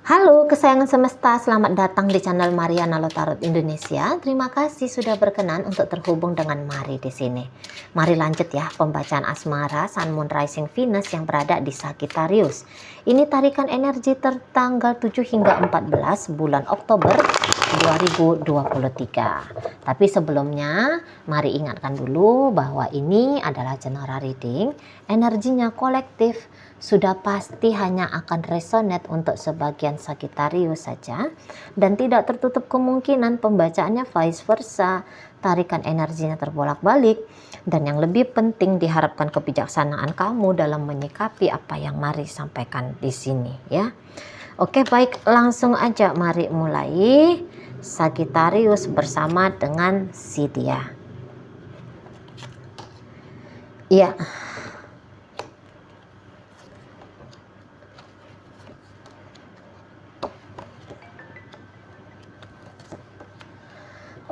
Halo kesayangan semesta, selamat datang di channel Mariana Lotarot Indonesia. Terima kasih sudah berkenan untuk terhubung dengan Mari di sini. Mari lanjut ya pembacaan asmara Sun Moon Rising Venus yang berada di Sagittarius. Ini tarikan energi tertanggal 7 hingga 14 bulan Oktober 2023. Tapi sebelumnya, mari ingatkan dulu bahwa ini adalah general reading. Energinya kolektif, sudah pasti hanya akan resonate untuk sebagian Sagittarius saja, dan tidak tertutup kemungkinan pembacaannya vice versa, tarikan energinya terbolak-balik, dan yang lebih penting diharapkan kebijaksanaan kamu dalam menyikapi apa yang Mari sampaikan di sini ya. Oke, baik, langsung aja mari mulai. Sagittarius bersama dengan si dia. Iya.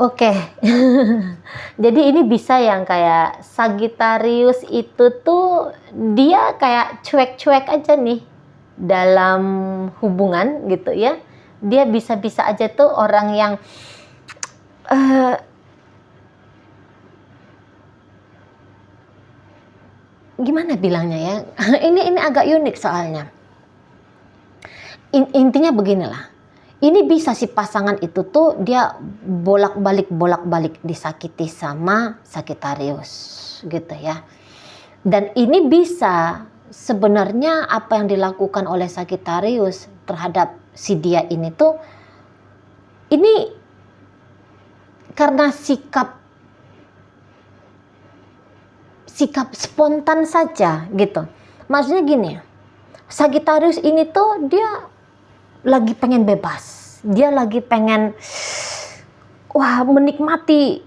Oke. Jadi ini bisa yang kayak Sagittarius itu tuh dia kayak cuek-cuek aja nih dalam hubungan gitu ya. Dia bisa-bisa aja tuh orang yang gimana bilangnya ya. Ini agak unik soalnya. Intinya beginilah. Ini bisa si pasangan itu tuh dia bolak-balik disakiti sama Sagittarius gitu ya. Dan ini bisa sebenarnya apa yang dilakukan oleh Sagittarius terhadap si dia ini tuh ini karena sikap spontan saja gitu. Maksudnya gini, Sagittarius ini tuh dia lagi pengen bebas, dia lagi pengen menikmati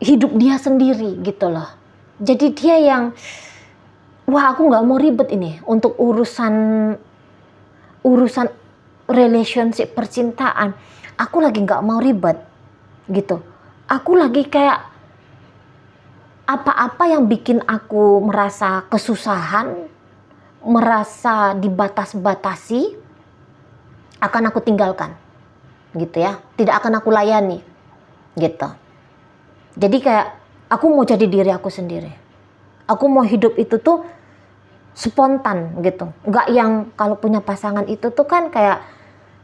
hidup dia sendiri gitu loh. Jadi dia yang aku nggak mau ribet ini untuk urusan relationship percintaan. Aku lagi nggak mau ribet gitu. Aku lagi kayak apa-apa yang bikin aku merasa kesusahan, merasa dibatas-batasi, akan aku tinggalkan gitu ya, tidak akan aku layani gitu. Jadi kayak aku mau jadi diri aku sendiri, aku mau hidup itu tuh spontan gitu, nggak yang kalau punya pasangan itu tuh kan kayak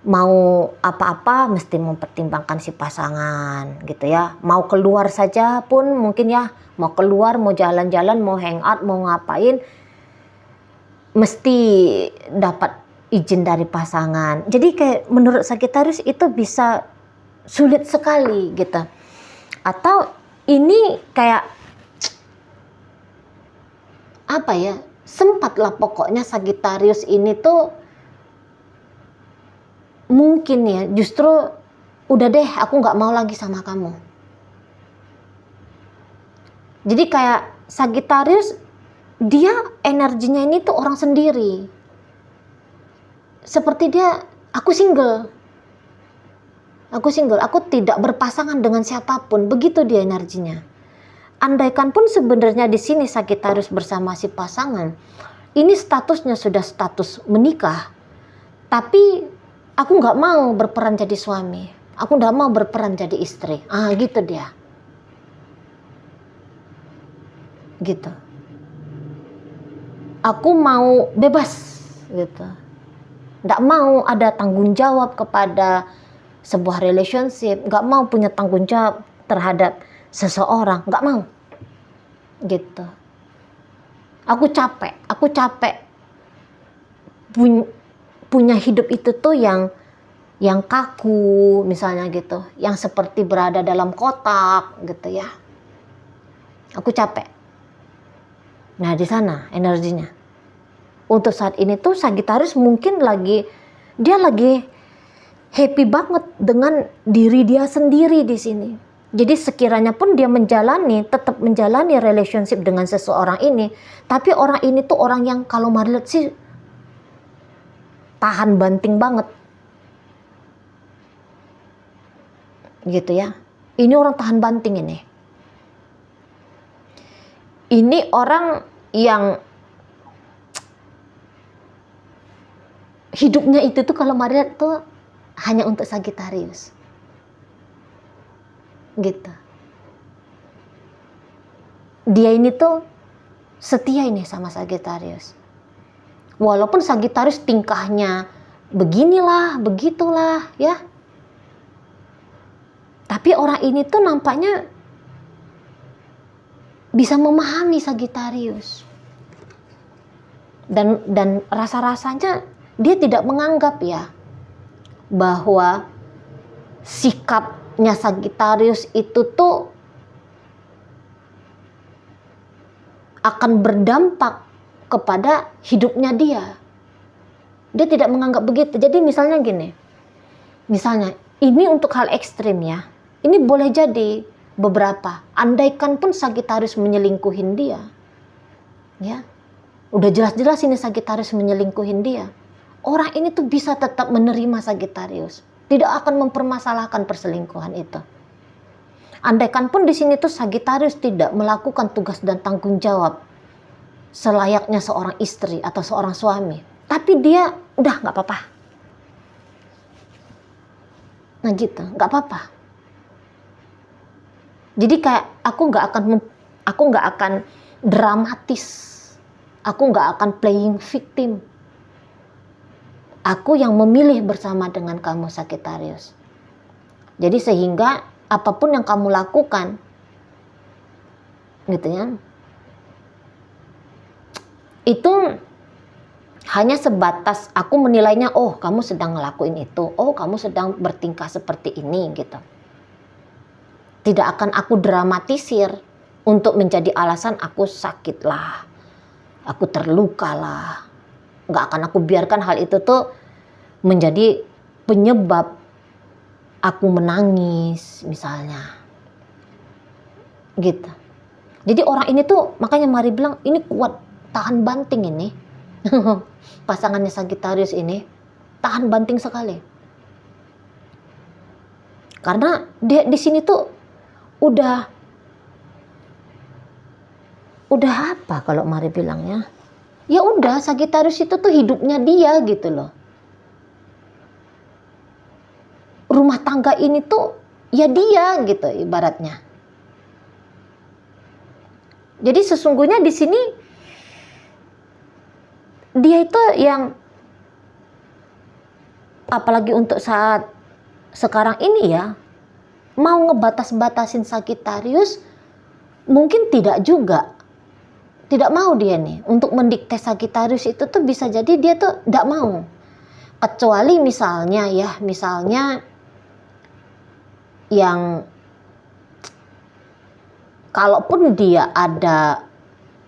mau apa-apa mesti mempertimbangkan si pasangan gitu ya. Mau keluar saja pun mungkin ya, mau keluar, mau jalan-jalan, mau hangout, mau ngapain mesti dapat izin dari pasangan. Jadi kayak menurut Sagittarius itu bisa sulit sekali gitu. Atau ini kayak apa ya, sempatlah pokoknya Sagittarius ini tuh mungkin ya justru udah deh aku nggak mau lagi sama kamu. Jadi kayak Sagittarius dia energinya ini tuh orang sendiri. Seperti dia, aku single, aku tidak berpasangan dengan siapapun, begitu dia energinya. Andaikan pun sebenarnya di sini Sagittarius bersama si pasangan, ini statusnya sudah status menikah, tapi aku nggak mau berperan jadi suami, aku nggak mau berperan jadi istri, gitu dia, gitu. Aku mau bebas, gitu. Nggak mau ada tanggung jawab kepada sebuah relationship, nggak mau punya tanggung jawab terhadap seseorang, nggak mau gitu. Aku capek punya hidup itu tuh yang kaku misalnya gitu, yang seperti berada dalam kotak gitu ya. Aku capek. Nah di sana energinya. Untuk saat ini tuh Sagittarius mungkin lagi happy banget dengan diri dia sendiri di sini. Jadi sekiranya pun dia tetap menjalani relationship dengan seseorang ini, tapi orang ini tuh orang yang kalau Mari lihat sih tahan banting banget. Gitu ya. Ini orang tahan banting ini. Ini orang yang hidupnya itu tuh kalau Maria tuh hanya untuk Sagittarius. Gitu. Dia ini tuh setia ini sama Sagittarius. Walaupun Sagittarius tingkahnya beginilah, begitulah ya. Tapi orang ini tuh nampaknya bisa memahami Sagittarius. Dan rasa-rasanya dia tidak menganggap ya bahwa sikapnya Sagittarius itu tuh akan berdampak kepada hidupnya dia. Dia tidak menganggap begitu. Jadi misalnya gini, misalnya ini untuk hal ekstrim ya, ini boleh jadi beberapa, andaikan pun Sagittarius menyelingkuhin dia, ya, udah jelas-jelas ini Sagittarius menyelingkuhin dia, orang ini tuh bisa tetap menerima Sagittarius, tidak akan mempermasalahkan perselingkuhan itu. Andaikan pun di sini tuh Sagittarius tidak melakukan tugas dan tanggung jawab selayaknya seorang istri atau seorang suami, tapi dia udah nggak apa-apa. Nah gitu, nggak apa-apa. Jadi kayak aku nggak akan dramatis, aku nggak akan playing victim. Aku yang memilih bersama dengan kamu Sagittarius. Jadi sehingga apapun yang kamu lakukan, gitu ya, itu hanya sebatas aku menilainya, oh kamu sedang ngelakuin itu, oh kamu sedang bertingkah seperti ini gitu. Tidak akan aku dramatisir untuk menjadi alasan aku sakit lah, aku terluka lah. Nggak akan aku biarkan hal itu tuh menjadi penyebab aku menangis misalnya. Gitu. Jadi orang ini tuh makanya Mari bilang ini kuat, tahan banting ini. Pasangannya Sagittarius ini tahan banting sekali. Karena dia di sini tuh udah apa kalau Mari bilangnya? Ya udah, Sagittarius itu tuh hidupnya dia gitu loh. Rumah tangga ini tuh ya dia gitu ibaratnya. Jadi sesungguhnya di sini dia itu yang, apalagi untuk saat sekarang ini ya, mau ngebatas-batasin Sagittarius mungkin tidak juga. Tidak mau dia nih untuk mendikte Sagittarius itu tuh bisa jadi dia tuh tidak mau. Kecuali misalnya yang kalaupun dia ada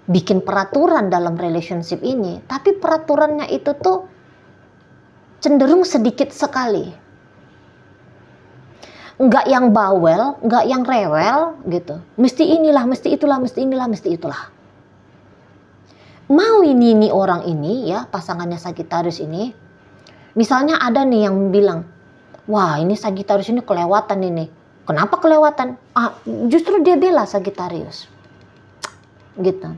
bikin peraturan dalam relationship ini, tapi peraturannya itu tuh cenderung sedikit sekali. Enggak yang bawel, enggak yang rewel gitu. Mesti inilah, mesti itulah, mesti inilah, mesti itulah. Mau ini orang ini ya, pasangannya Sagittarius ini, misalnya ada nih yang bilang, wah ini Sagittarius ini kelewatan ini. Kenapa kelewatan? Justru dia bela Sagittarius. Gitu.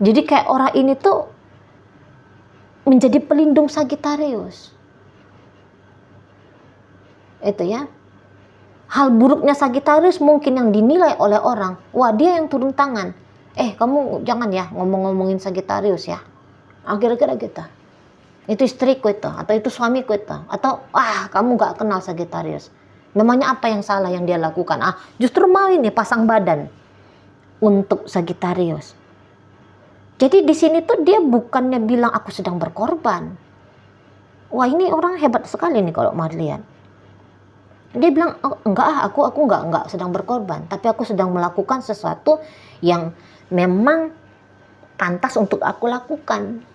Jadi kayak orang ini tuh menjadi pelindung Sagittarius. Itu ya. Hal buruknya Sagittarius mungkin yang dinilai oleh orang, wah dia yang turun tangan. Kamu jangan ya ngomong-ngomongin Sagittarius ya. Kira-kira gitu. Itu istriku itu, atau itu suamiku itu, atau kamu gak kenal Sagittarius. Memangnya apa yang salah yang dia lakukan? Justru mau ini pasang badan untuk Sagittarius. Jadi di sini tuh dia bukannya bilang aku sedang berkorban. Wah ini orang hebat sekali nih kalau mau lihat. Dia bilang enggak, aku enggak sedang berkorban, tapi aku sedang melakukan sesuatu yang memang pantas untuk aku lakukan.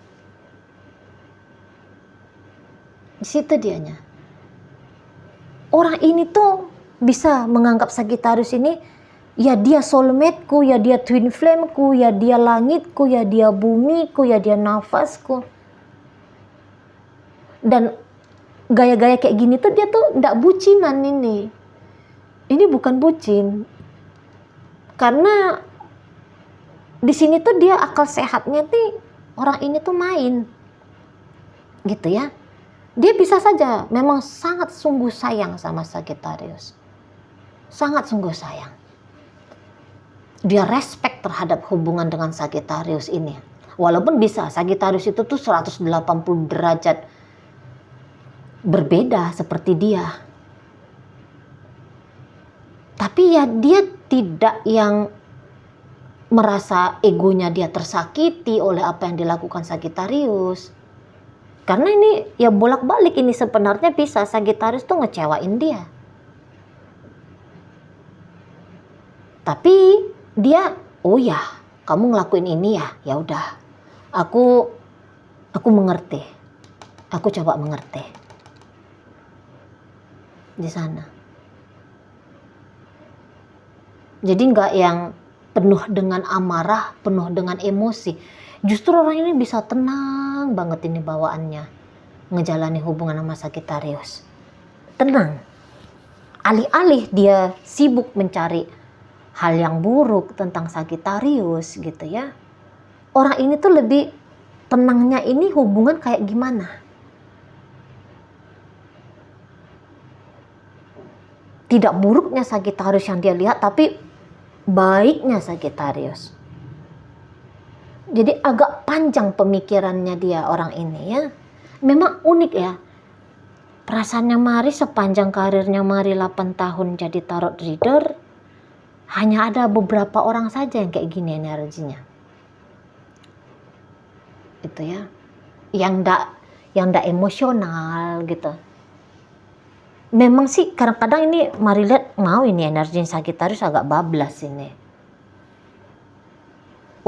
Di situ dianya. Orang ini tuh bisa menganggap Sagittarius ini ya dia soulmate-ku, ya dia twin flame-ku, ya dia langitku, ya dia bumiku, ya dia nafasku. Dan gaya-gaya kayak gini tuh dia tuh nggak bucinan ini. Ini bukan bucin. Karena di sini tuh dia akal sehatnya nih orang ini tuh main. gitu ya. Dia bisa saja memang sangat sungguh sayang sama Sagittarius, sangat sungguh sayang. Dia respect terhadap hubungan dengan Sagittarius ini. Walaupun bisa Sagittarius itu tuh 180 derajat berbeda seperti dia. Tapi ya dia tidak yang merasa egonya dia tersakiti oleh apa yang dilakukan Sagittarius. Karena ini ya bolak-balik ini sebenarnya bisa Sagittarius tuh ngecewain dia. Tapi dia, oh ya, kamu ngelakuin ini ya, ya udah. Aku mengerti. Aku coba mengerti. Di sana. Jadi nggak yang penuh dengan amarah, penuh dengan emosi. Justru orang ini bisa tenang banget ini bawaannya. Ngejalani hubungan sama Sagittarius. Tenang. Alih-alih dia sibuk mencari hal yang buruk tentang Sagittarius gitu ya. Orang ini tuh lebih tenangnya ini hubungan kayak gimana. Tidak buruknya Sagittarius yang dia lihat, tapi baiknya Sagittarius. Jadi agak panjang pemikirannya dia orang ini ya. Memang unik ya. Perasaannya Mari sepanjang karirnya Mari 8 tahun jadi tarot reader, hanya ada beberapa orang saja yang kayak gini energinya. Gitu ya. Yang ndak emosional gitu. Memang sih kadang-kadang ini Mari lihat mau ini energi Sagittarius agak bablas ini.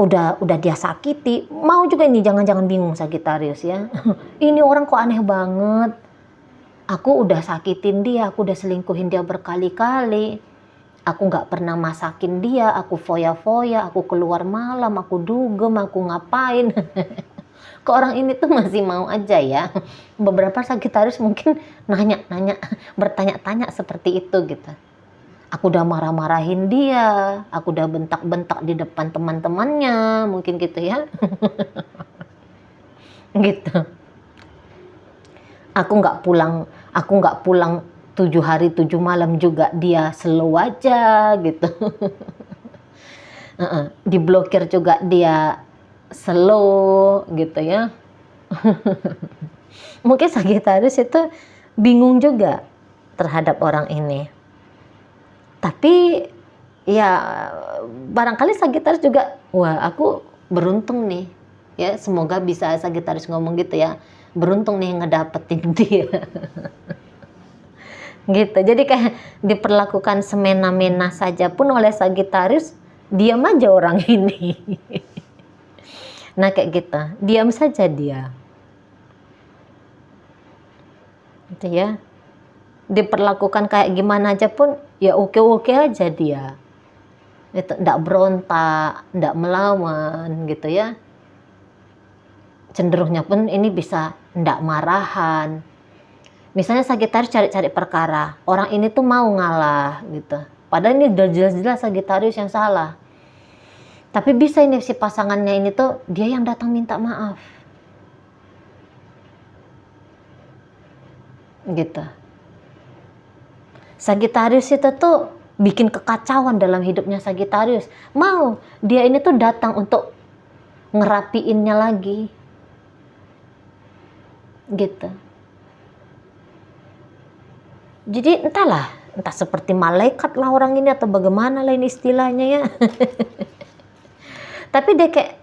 Udah dia sakiti, mau juga ini jangan-jangan bingung Sagittarius ya. Ini orang kok aneh banget. Aku udah sakitin dia, aku udah selingkuhin dia berkali-kali. Aku nggak pernah masakin dia, aku foya-foya, aku keluar malam, aku dugem, aku ngapain. Ke orang ini tuh masih mau aja ya. Beberapa Sagittarius mungkin nanya-nanya, bertanya-tanya seperti itu gitu. Aku udah marah-marahin dia, aku udah bentak-bentak di depan teman-temannya, mungkin gitu ya. Gitu. Aku nggak pulang 7 hari 7 malam juga dia slow aja gitu. Diblokir juga dia slow gitu ya. Mungkin Sagittarius itu bingung juga terhadap orang ini. Tapi ya barangkali Sagittarius juga, wah aku beruntung nih. Ya semoga bisa Sagittarius ngomong gitu ya. Beruntung nih ngedapetin dia. Gitu. Jadi kayak diperlakukan semena-mena saja pun oleh Sagittarius, diam aja orang ini. Nah kayak gitu, diam saja dia. Gitu ya. Diperlakukan kayak gimana aja pun ya oke-oke aja dia. Itu ndak berontak, ndak melawan gitu ya. Cenderungnya pun ini bisa ndak marahan. Misalnya Sagittarius cari-cari perkara, orang ini tuh mau ngalah gitu. Padahal ini udah jelas-jelas Sagittarius yang salah. Tapi bisa ini si pasangannya ini tuh dia yang datang minta maaf. Gitu. Sagittarius itu tuh bikin kekacauan dalam hidupnya Sagittarius. Mau dia ini tuh datang untuk ngerapiinnya lagi. Gitu. Jadi entah seperti malaikat lah orang ini atau bagaimana lah ini istilahnya ya. Tapi dia kayak,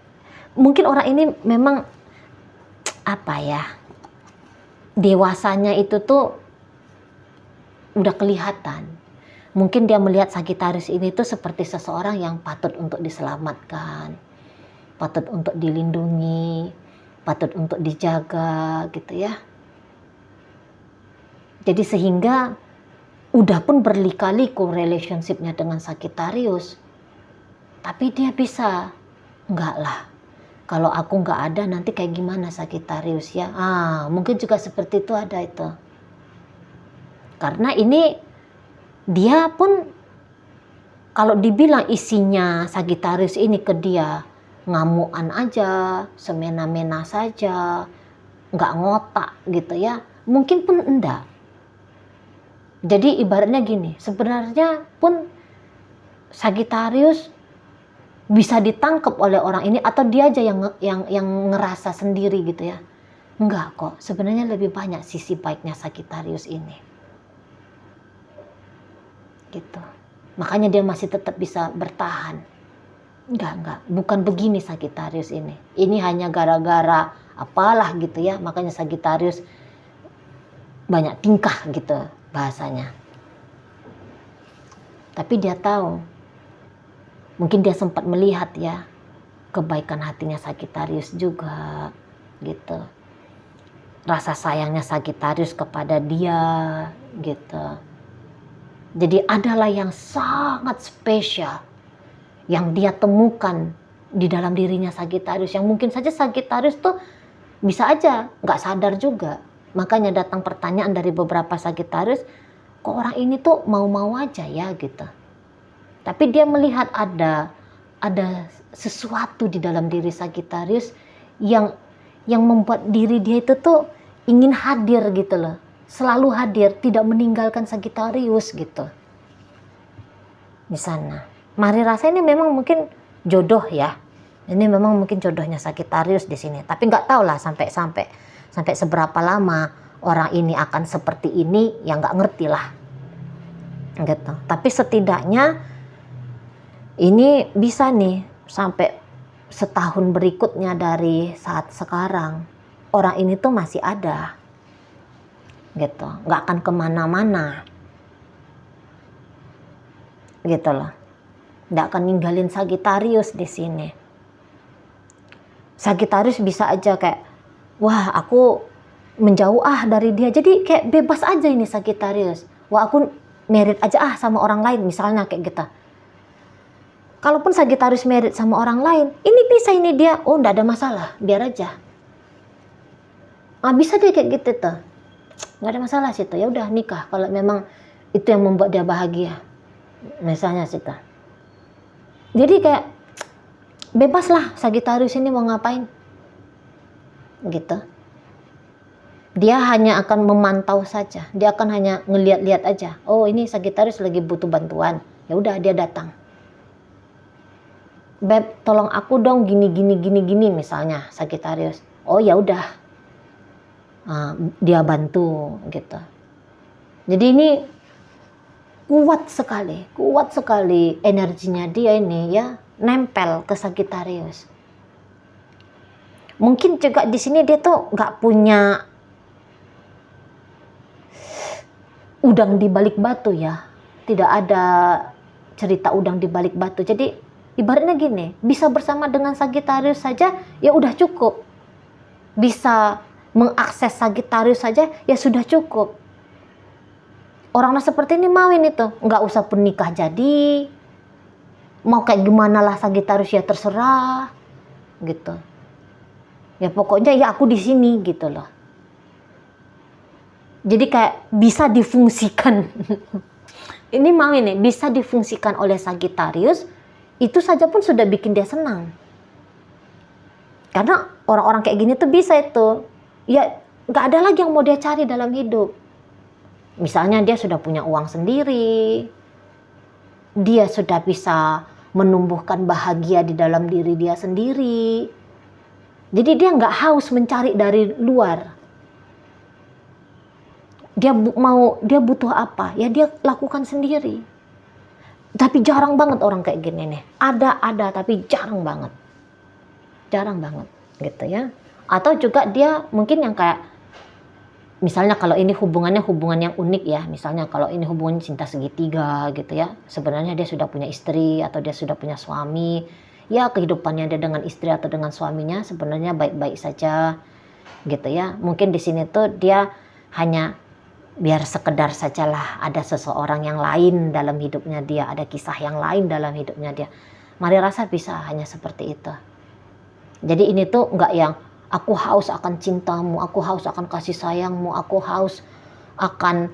mungkin orang ini memang apa ya, dewasanya itu tuh udah kelihatan. Mungkin dia melihat Sagittarius ini tuh seperti seseorang yang patut untuk diselamatkan, patut untuk dilindungi, patut untuk dijaga gitu ya. Jadi sehingga udah pun berliku-liku relationship-nya dengan Sagittarius. Tapi dia bisa, enggak lah. Kalau aku enggak ada nanti kayak gimana Sagittarius ya. Mungkin juga seperti itu ada itu. Karena ini dia pun kalau dibilang isinya Sagittarius ini ke dia ngamuan aja, semena-mena saja. nggak ngotak gitu ya, mungkin pun enggak. Jadi ibaratnya gini, sebenarnya pun Sagittarius bisa ditangkap oleh orang ini atau dia aja yang ngerasa sendiri gitu ya. Enggak kok, sebenarnya lebih banyak sisi baiknya Sagittarius ini. Gitu. Makanya dia masih tetap bisa bertahan. Enggak, bukan begini Sagittarius ini. Ini hanya gara-gara apalah gitu ya, makanya Sagittarius banyak tingkah gitu bahasanya. Tapi dia tahu, mungkin dia sempat melihat ya kebaikan hatinya Sagittarius juga gitu. Rasa sayangnya Sagittarius kepada dia gitu. Jadi adalah yang sangat spesial yang dia temukan di dalam dirinya Sagittarius, yang mungkin saja Sagittarius tuh bisa aja nggak sadar juga. Makanya datang pertanyaan dari beberapa Sagittarius, kok orang ini tuh mau-mau aja ya gitu. Tapi dia melihat ada sesuatu di dalam diri Sagittarius yang membuat diri dia itu tuh ingin hadir gitu loh. Selalu hadir, tidak meninggalkan Sagittarius gitu. Di sana. Mari rasa ini memang mungkin jodoh ya. Ini memang mungkin jodohnya Sagittarius di sini. Tapi nggak tahu lah sampai seberapa lama orang ini akan seperti ini, ya nggak ngerti lah. Gitu. Tapi setidaknya ini bisa nih sampai setahun berikutnya dari saat sekarang, orang ini tuh masih ada. Gitu, nggak akan kemana-mana. Gitu loh. Nggak akan ninggalin Sagittarius di sini. Sagittarius bisa aja kayak, wah aku menjauh dari dia. Jadi kayak bebas aja ini Sagittarius. Wah aku married aja sama orang lain misalnya kayak gitu. Kalaupun Sagittarius married sama orang lain, ini bisa ini dia, oh nggak ada masalah, biar aja. Bisa dia kayak gitu tuh. Nggak ada masalah sih tuh, ya udah nikah kalau memang itu yang membuat dia bahagia misalnya sih tuh. Jadi kayak bebas lah Sagittarius ini mau ngapain gitu. Dia hanya akan memantau saja, dia akan hanya ngeliat-liat aja. Oh ini Sagittarius lagi butuh bantuan, ya udah dia datang. Beb tolong aku dong gini misalnya Sagittarius. Oh ya udah. Dia bantu gitu. Jadi ini kuat sekali energinya dia ini ya, nempel ke Sagittarius. Mungkin juga di sini dia tuh nggak punya udang di balik batu ya, tidak ada cerita udang di balik batu. Jadi ibaratnya gini, bisa bersama dengan Sagittarius saja ya udah cukup, bisa mengakses Sagittarius saja ya sudah cukup. Orang seperti ini mau ini tuh, nggak usah pun nikah jadi, mau kayak gimana lah Sagittarius ya terserah, gitu. Ya pokoknya ya aku di sini gitu loh. Jadi kayak bisa difungsikan. Ini mau ini bisa difungsikan oleh Sagittarius, itu saja pun sudah bikin dia senang. Karena orang-orang kayak gini tuh bisa itu, ya nggak ada lagi yang mau dia cari dalam hidup. Misalnya dia sudah punya uang sendiri, dia sudah bisa menumbuhkan bahagia di dalam diri dia sendiri. Jadi dia nggak haus mencari dari luar. Dia butuh apa, ya dia lakukan sendiri. Tapi jarang banget orang kayak gini nih. Ada tapi jarang banget gitu ya. Atau juga dia mungkin yang kayak, misalnya kalau ini hubungan yang unik ya, misalnya kalau ini hubungan cinta segitiga gitu ya, sebenarnya dia sudah punya istri atau dia sudah punya suami, ya kehidupannya dia dengan istri atau dengan suaminya sebenarnya baik-baik saja gitu ya. Mungkin di sini tuh dia hanya biar sekedar sajalah ada seseorang yang lain dalam hidupnya dia, ada kisah yang lain dalam hidupnya dia. Mari rasa bisa hanya seperti itu. Jadi ini tuh nggak yang aku haus akan cintamu, aku haus akan kasih sayangmu, aku haus akan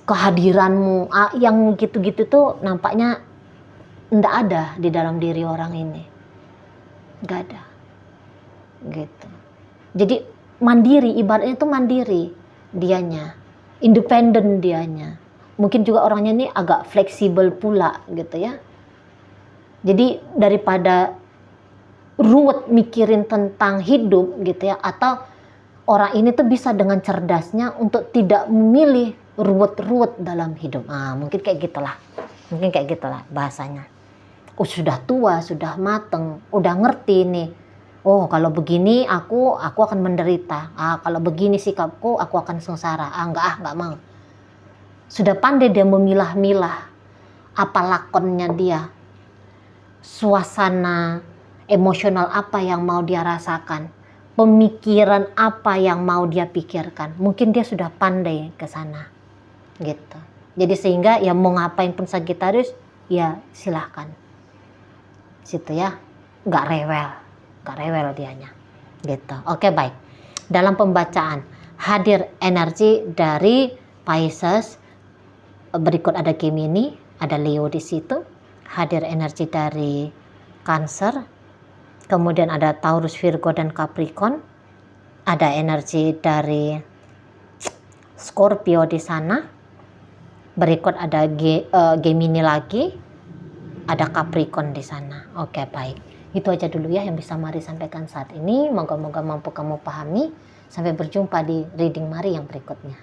kehadiranmu. Yang gitu-gitu tuh nampaknya nggak ada di dalam diri orang ini. Nggak ada. Gitu. Jadi mandiri, ibaratnya itu mandiri dianya, independen dianya. Mungkin juga orangnya ini agak fleksibel pula gitu ya. Jadi daripada ruwet mikirin tentang hidup gitu ya, atau orang ini tuh bisa dengan cerdasnya untuk tidak memilih ruwet-ruwet dalam hidup. Mungkin kayak gitulah. Mungkin kayak gitulah bahasanya. Sudah tua, sudah mateng, udah ngerti nih. Oh, kalau begini aku akan menderita. Kalau begini sikapku aku akan sengsara. Enggak mau. Sudah pandai dia memilah-milah apa lakonnya dia. Suasana emosional apa yang mau dia rasakan. Pemikiran apa yang mau dia pikirkan. Mungkin dia sudah pandai ke sana. Gitu. Jadi sehingga ya mau ngapain pun Sagittarius, ya silahkan. Situ ya, nggak rewel dianya. Gitu. Oke, baik. Dalam pembacaan hadir energi dari Pisces, berikut ada Gemini, ada Leo di situ. Hadir energi dari Cancer, kemudian ada Taurus, Virgo dan Capricorn. Ada energi dari Scorpio di sana. Berikut ada Gemini lagi, ada Capricorn di sana. Oke, baik. Itu aja dulu ya yang bisa Mari sampaikan saat ini. Moga-moga mampu kamu pahami. Sampai berjumpa di reading Mari yang berikutnya.